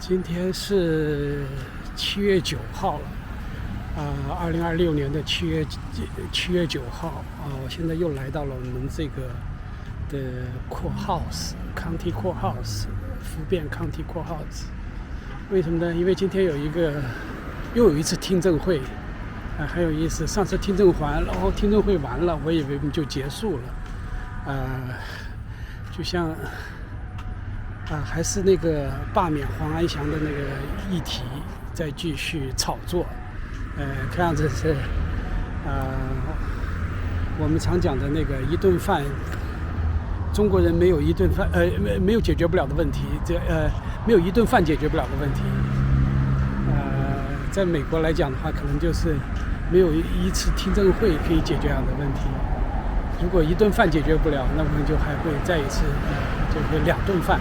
今天是7月9号了，2026年的7月9号我现在又来到了我们这个的Courthouse，County Courthouse，福遍 County Courthouse。为什么呢？因为今天又有一次听证会，很有意思。上次听证完，然后听证会完了，我以为就结束了，就像。还是那个罢免黄安祥的那个议题在继续炒作，看样子是我们常讲的那个一顿饭，中国人没有一顿饭没有解决不了的问题，没有一顿饭解决不了的问题，在美国来讲的话，可能就是没有一次听证会可以解决这样的问题。如果一顿饭解决不了，那我们就还会再一次就是2顿饭。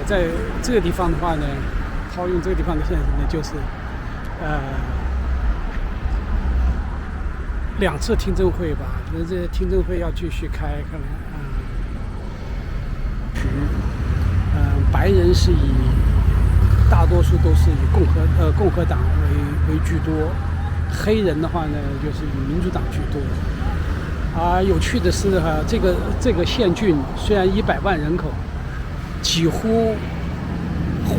在这个地方的话呢，套用这个地方的现实呢，就是2次听证会吧。可能这听证会要继续开，可能白人是大多数都是以共和党为居多，黑人的话呢，就是以民主党居多。有趣的是这个县郡虽然100万人口，几乎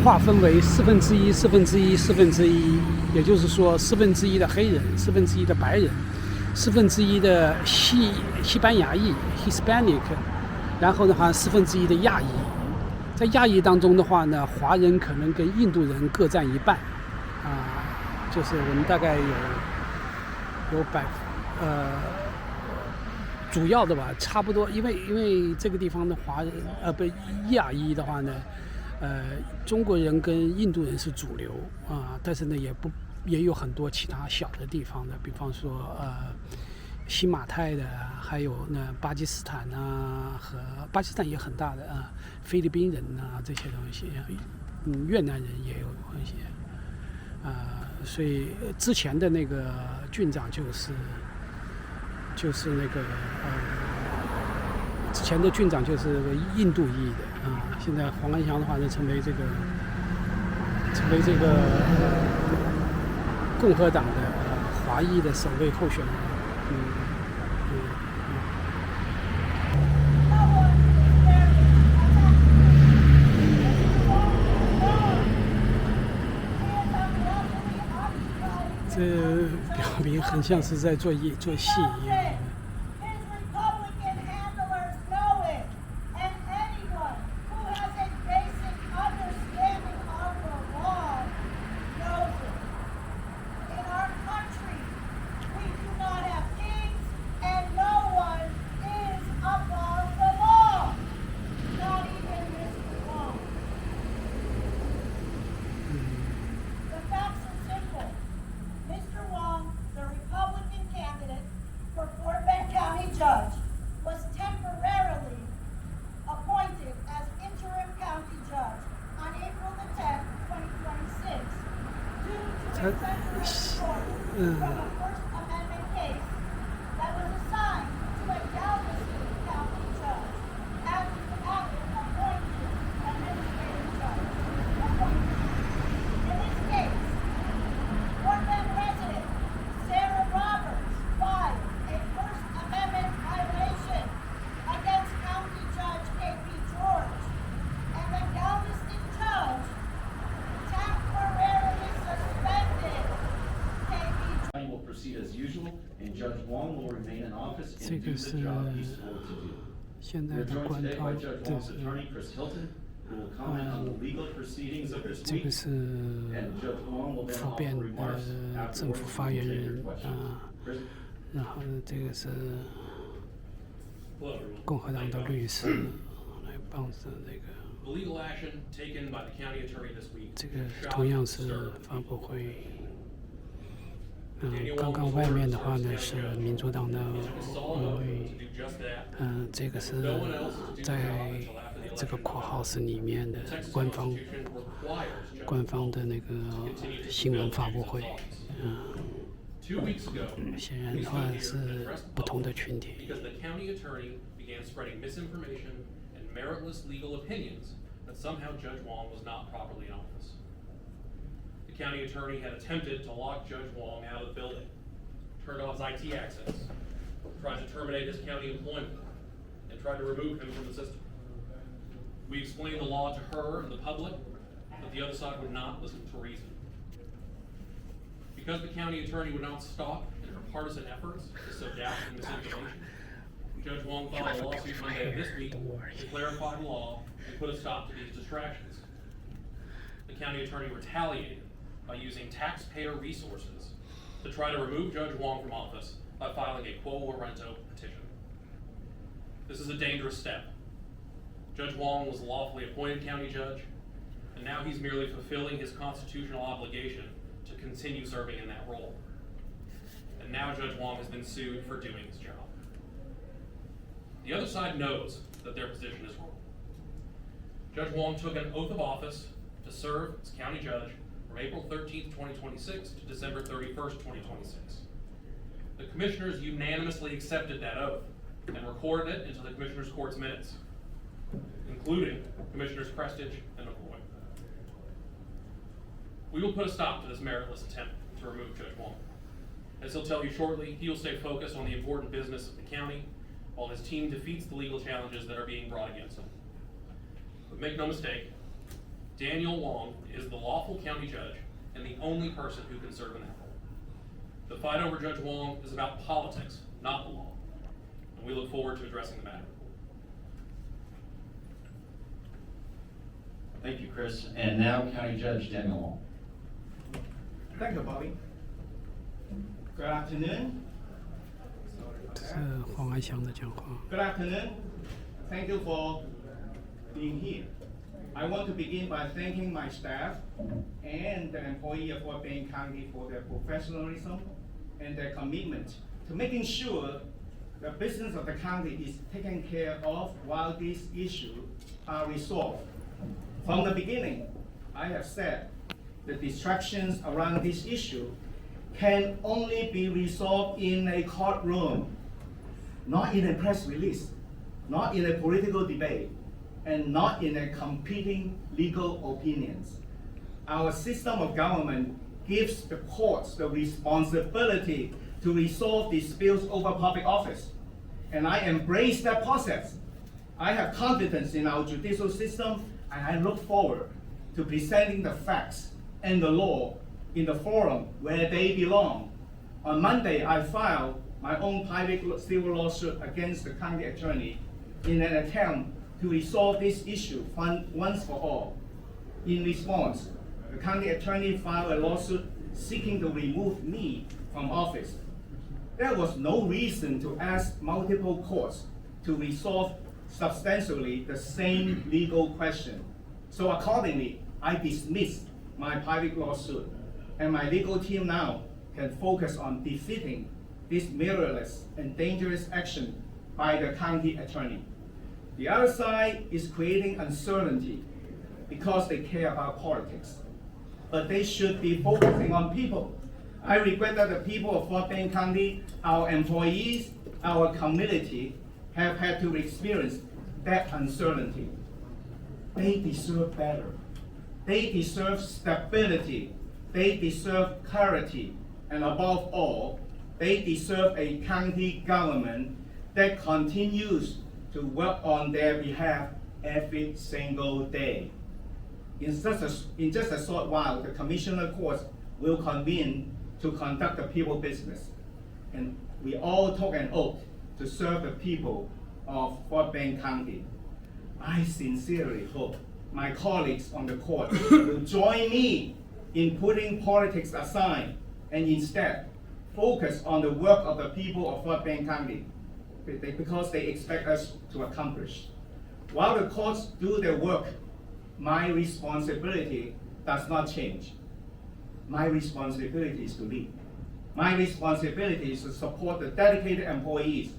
划分为1/4、1/4，也就是说1/4的黑人，1/4的白人，1/4的西班牙裔 （Hispanic）， 然后的话1/4的亚裔。在亚裔当中的话呢，华人可能跟印度人各占1半，就是我们大概有主要的吧，差不多，因为这个地方的华人亚裔的话呢，中国人跟印度人是主流但是呢也有很多其他小的地方的，比方说新马泰的，还有呢巴基斯坦和巴基斯坦也很大的菲律宾人这些东西，越南人也有一些所以之前的那个郡长就是那个之前的郡长就是个印度裔的现在黄安祥的话呢成为这个共和党的华裔的首位候选人。这表明很像是在做戏一样。这个是现在的官方，这个是福遍的政府发言人然后这个是共和党的律师来帮着这个同样是发布会。刚刚外面的话呢是民主党的这个是在这个Courthouse里面的官方的那个新闻发布会，显然的话是不同的群体。that somehow Judge Wong was not properly in office. The county attorney had attempted to lock Judge Wong out of the building, turned off his IT access, tried to terminate his county employment, and tried to remove him from the system. We explained the law to her and the public, but the other side would not listen to reason. Because the county attorney would not stop in her partisan efforts to sow doubt and misinformation, Judge Wong filed a lawsuit Monday of this week to clarify the law and put a stop to these distractions. The county attorney retaliated by using taxpayer resources to try to remove Judge Wong from office by filing a quo warranto petition. This is a dangerous step. Judge Wong was a lawfully appointed county judge, and now he's merely fulfilling his constitutional obligation to continue serving in that role. And now Judge Wong has been sued for doing his job. The other side knows that their position is wrong. Judge Wong took an oath of office to serve as county judge from April 13th, 2026 to December 31st, 2026. The commissioners unanimously accepted that oath and recorded it into the commissioners' court's minutes, including Commissioners Prestige and McCoy. We will put a stop to this meritless attempt to remove Judge Wong. As he'll tell you shortly, he will stay focused on the important business of the county while his team defeats the legal challenges that are being brought against him. But make no mistake, Daniel Wong is the lawful county judge and the only person who can serve in that role. The fight over Judge Wong is about politics, not the law, and we look forward to addressing the matter. Thank you, Chris. And now County Judge Daniel Wong. Thank you, Bobby. Good afternoon. 是黄安祥的讲话。 Good afternoon. Thank you for being here. I want to begin by thanking my staff and the employee of Fort Bend County for their professionalism and their commitment to making sure the business of the county is taken care of while these issues are resolved. From the beginning, I have said the distractions around this issue can only be resolved in a courtroom, not in a press release, not in a political debate, and not in a competing legal opinions. Our system of government gives the courts the responsibility to resolve disputes over public office, and I embrace that process. I have confidence in our judicial system, and I look forward to presenting the facts and the law in the forum where they belong. On Monday, I filed my own private civil lawsuit against the county attorney in an attempt to resolve this issue once for all. In response, the county attorney filed a lawsuit seeking to remove me from office. There was no reason to ask multiple courts to resolve substantially the same legal question. So accordingly, I dismissed my private lawsuit, and my legal team now can focus on defeating this meritless and dangerous action by the county attorney. The other side is creating uncertainty because they care about politics, but they should be focusing on people. I regret that the people of Fort Bend County, our employees, our community, have had to experience that uncertainty. They deserve better. They deserve stability. They deserve clarity. And above all, they deserve a county government that continues to work on their behalf every single day. In just a short while, the commissioner courts will convene to conduct the people business. And we all took an oath to serve the people of Fort Bend County. I sincerely hope my colleagues on the court will join me in putting politics aside and instead focus on the work of the people of Fort Bend County because they expect us to accomplish. While the courts do their work, my responsibility does not change. My responsibility is to lead. My responsibility is to support the dedicated employees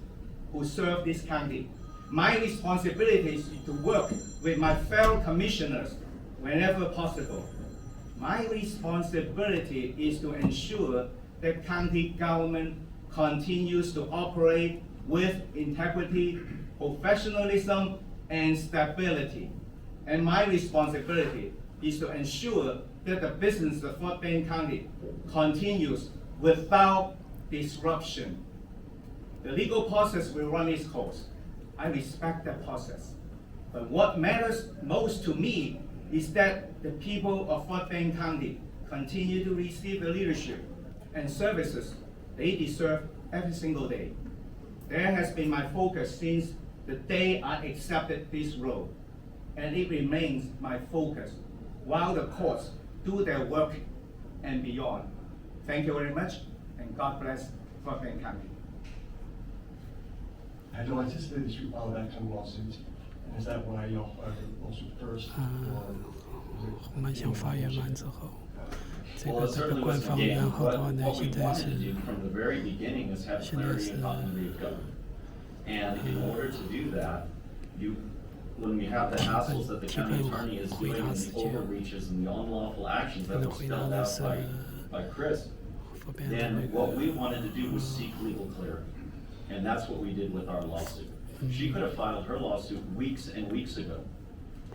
who serve this county. My responsibility is to work with my fellow commissioners whenever possible. My responsibility is to ensure that county government continues to operate with integrity, professionalism, and stability. and my responsibility is to ensure that the business of Fort Bend County continues without disruption. The legal process will run its course. I respect that process. But what matters most to me is that the people of Fort Bend County continue to receive the leadership and services they deserve every single day. That has been my focus since the day I accepted this role, and it remains my focus while the courts do their work and beyond. Thank you very much, and God bless Fort Bend County. Had you anticipated that you filed that kind of lawsuit? And is that why you all filed the lawsuit first? 红蓝乡发言完之后，这 Well, 个 it 这个 certainly 官 was 方 beginning. 然后的话呢， What we 现在 wanted 是 to do from the very beginning is have 现在 clarity 是 and continuity of government. And in order to do that, when we have the hassles that the county attorney is doing and the overreaches and the unlawful actions that were spelled out by Chris, 佛边的那 then what 个 we wanted to do was seek legal clarity. And that's what we did with our lawsuit. She could have filed her lawsuit weeks and weeks ago.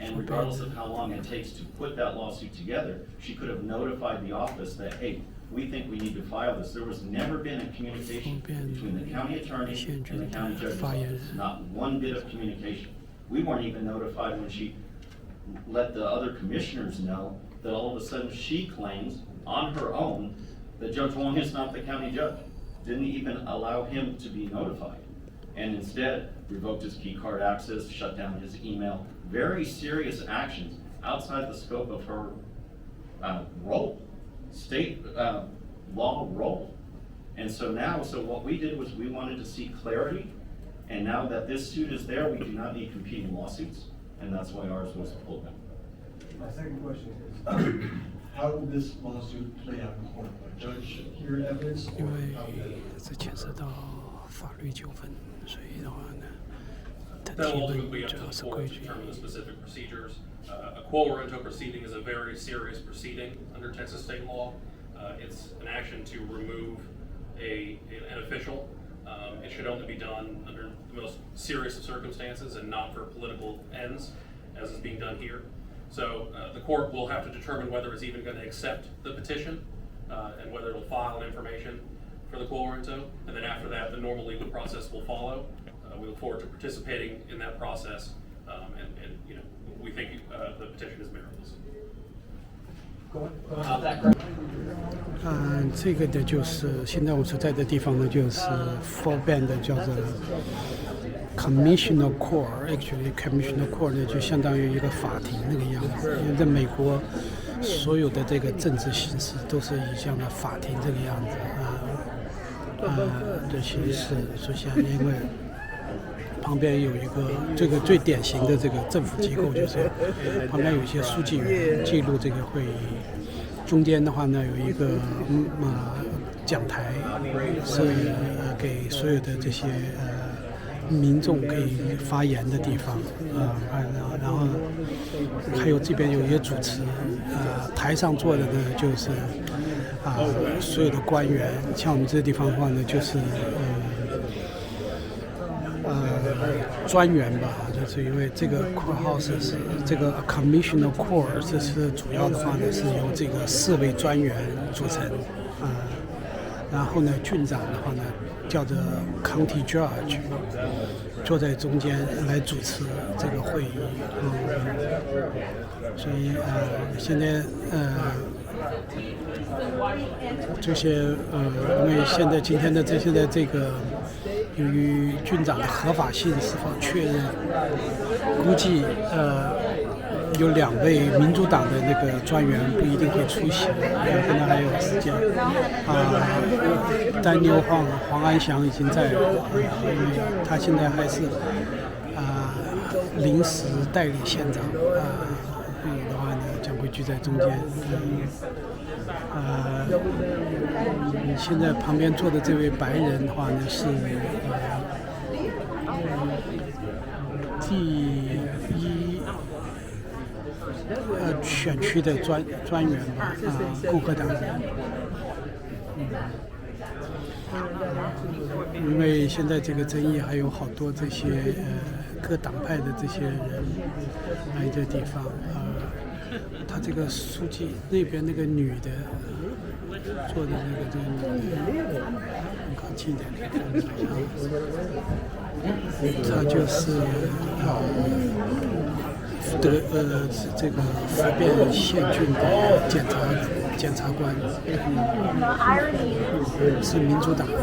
And regardless of how long it takes to put that lawsuit together, she could have notified the office that, hey, we think we need to file this. There was never been a communication between the county attorney and the county judge's office. Not one bit of communication. We weren't even notified when she let the other commissioners know that all of a sudden she claims on her own that Judge Wong is not the county judge. Didn't even allow him to be notified. And instead revoked his key card access, shut down his email. Very serious actions outside the scope of her role, state law role. And so now, what we did was we wanted to seek clarity. And now that this suit is there, we do not need competing lawsuits. And that's why ours was pulled down. My second question is, how will this lawsuit play out in court? A judge hear evidence, 因 or 为 how will it? 这牵涉到法律纠纷，所以的话呢，它 That 提 will 问 ultimately be up 主 to 要 the 是 court 规 to 矩。 determine the specific procedures. A quo warranto proceeding is a very serious proceeding under Texas state law. It's an action to remove an official. It should only be done under the most serious of circumstances and not for political ends, as is being done here. So the court will have to determine whether it's even going to accept the petition and whether it'll file an information for the quo warranto. And then after that, the normal legal process will follow. We look forward to participating in that process, and you know, we think the petition is meritless. 这个的就是现在我所在的地方呢，就是 Fort Bend 的叫做 Commissioner Court。Actually, Commissioner Court 呢就相当于一个法庭那个样子。因为在美国，所有的这个政治形式都是以这样的法庭这个样子的形式出现。因为旁边有一个这个最典型的这个政府机构，就是旁边有一些书记员记录这个会议。中间的话呢，有一个讲台，是给所有的这些民众可以发言的地方然后还有这边有一些主持，台上坐的呢就是所有的官员，像我们这个地方的话呢，就是专员吧，就是因为这个 courthouse 是这个 commissioner court， 这是主要的话呢是由这个4位专员组成然后呢郡长的话呢叫做 county judge， 坐在中间来主持这个会议所以现在这些因为现在今天的这个由于郡长的合法性是否确认，估计有2位民主党的那个专员不一定会出席，可能还有时间。丹妞黄安祥已经在了，因为他现在还是临时代理县长，所以的话呢将会聚在中间。现在旁边坐的这位白人的话呢是第1选区的专员吧，共和党人。因为现在这个争议还有好多这些各党派的这些人来这地方他这个书记那边那个女的做的这个女的，很靠近点，她就是这个福遍县郡的检察官，是民主党的。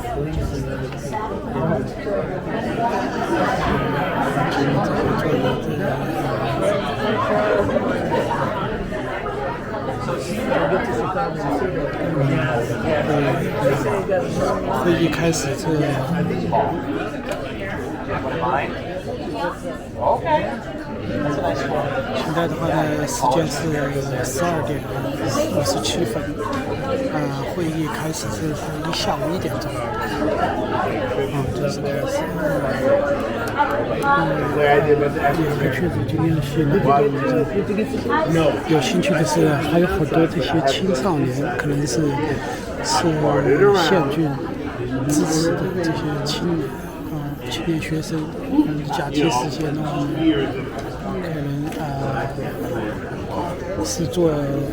会议开始这。现在的话呢，时间是12点57分，会议开始是下午1点钟，就是开始。也确实今天的新闻，有兴趣的是还有很多这些青少年，可能是县郡支持的这些青年学生，假期时间的话呢，可能是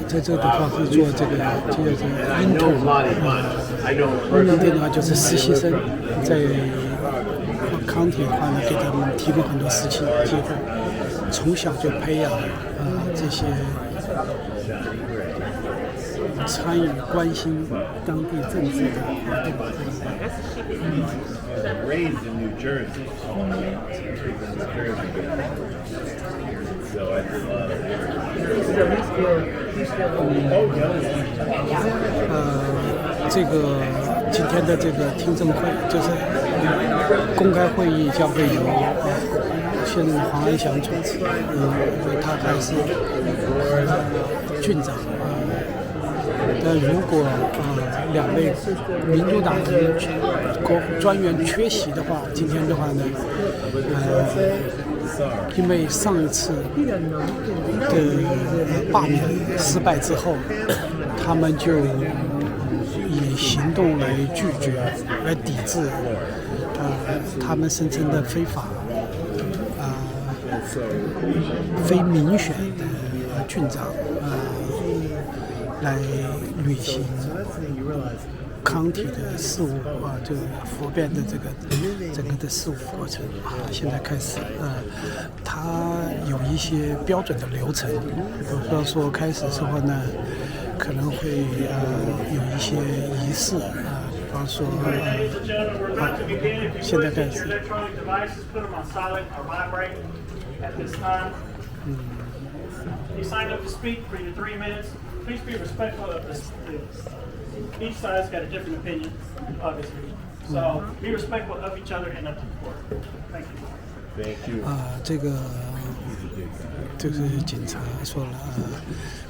在这个地方是做这个intern，的话就是实习生，在county的话呢，给他们提供很多实习机会，从小就培养这些参与关心当地政治的活动。Raised in New Jersey, so I did 这个今天的这个听证会就是公开会议，将会由现任黄安祥主持，他还是郡长。但如果2位民主党的专员缺席的话，今天的话呢，因为上一次的罢免失败之后，他们就以行动来拒绝、来抵制他们声称的非法、非民选的郡长来履行康体的事务就福遍的整个的事务过程现在开始它有一些标准的流程，比如说开始之后呢，可能会有一些仪式比方说现在开始。You signed up to speak for your 3 minutes. Please be respectful of this. Each side's got a different opinion, obviously. So be respectful of each other and of the court. Thank you. Thank you. 这个就是警察说了，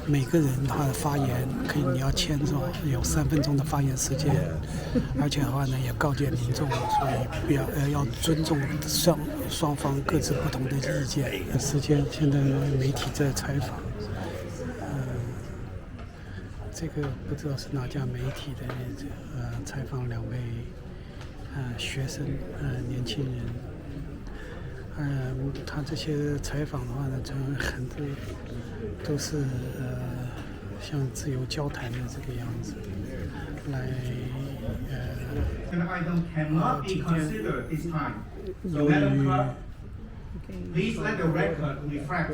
每个人他的发言可以你要签是吧？有3分钟的发言时间，而且的话呢也告诫民众，所以不要尊重双方各自不同的意见。时间现在媒体在采访，这个不知道是哪家媒体的采访2位学生年轻人。他这些采访的话呢，很多都是像自由交谈的这个样子，来今天由于Please let the record reflect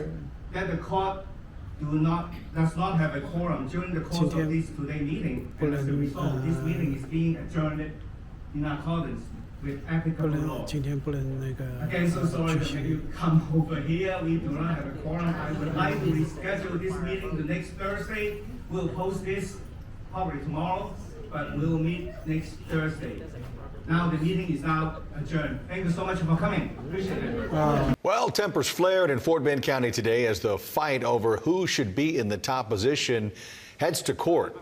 that the court does not have a quorum during the course of this today meeting, and as a result, this meeting is being adjourned in accordance with applicable law. 今天不能那个 Again, so sorry that you come over here. We do not have a quorum. I would like to reschedule this meeting to next Thursday. We'll post this probably tomorrow, but we'll meet next Thursday. Now the meeting is now adjourned. Thank you so much for coming. Appreciate it. Well, tempers flared in Fort Bend County today as the fight over who should be in the top position heads to court.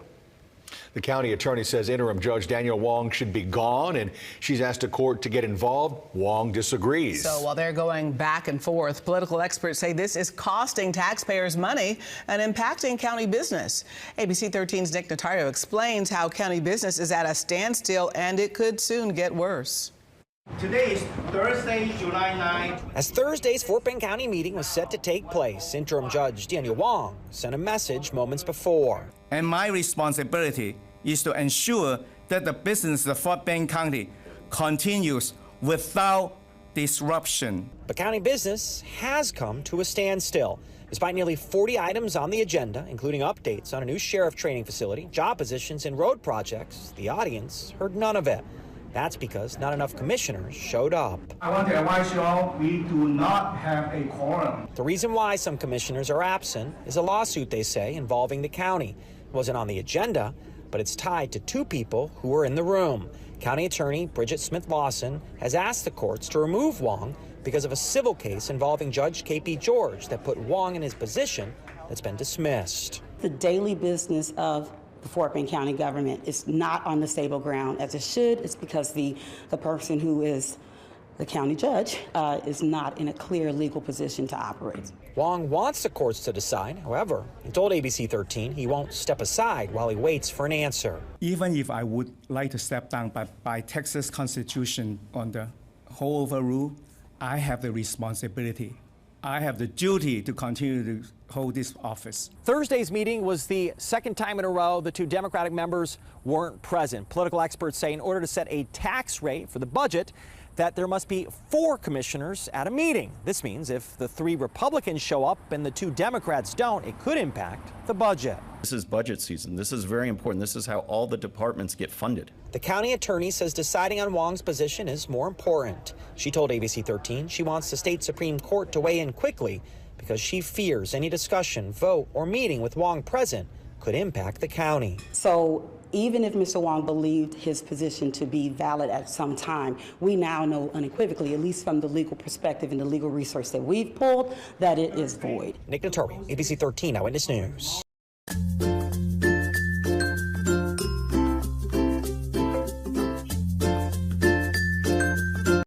The county attorney says interim Judge Daniel Wong should be gone, and she's asked a court to get involved. Wong disagrees. So while they're going back and forth, political experts say this is costing taxpayers money and impacting county business. ABC 13's Nick Notario explains how county business is at a standstill and it could soon get worse. Today is Thursday, July 9th. As Thursday's Fort Bend County meeting was set to take place, Interim Judge Daniel Wong sent a message moments before. And my responsibility is to ensure that the business of Fort Bend County continues without disruption. But county business has come to a standstill. Despite nearly 40 items on the agenda, including updates on a new sheriff training facility, job positions, and road projects, the audience heard none of it. That's because not enough commissioners showed up. I want to advise you all, we do not have a quorum. The reason why some commissioners are absent is a lawsuit, they say, involving the county. It wasn't on the agenda, but it's tied to two people who were in the room. County Attorney Bridget Smith-Lawson has asked the courts to remove Wong because of a civil case involving Judge K.P. George that put Wong in his position that's been dismissed. The daily business of the Fort Bend County government is not on the stable ground as it should. It's because the person who is the county judge is not in a clear legal position to operate. Wong wants the courts to decide. However, he told ABC 13 he won't step aside while he waits for an answer. Even if I would like to step down, but by Texas Constitution on the holdover rule, I have the responsibility. I have the duty to continue to hold this office. Thursday's meeting was the second time in a row the two Democratic members weren't present. Political experts say in order to set a tax rate for the budget, that there must be 4 commissioners at a meeting. This means if the 3 Republicans show up and the 2 Democrats don't, it could impact the budget. This is budget season. This is very important. This is how all the departments get funded. The county attorney says deciding on Wong's position is more important. She told ABC 13 she wants the state Supreme Court to weigh in quickly because she fears any discussion, vote, or meeting with Wong present could impact the county. So even if Mr. Wong believed his position to be valid at some time, we now know unequivocally, at least from the legal perspective and the legal research that we've pulled, that it is void. Nick Notori, ABC 13 Eyewitness News.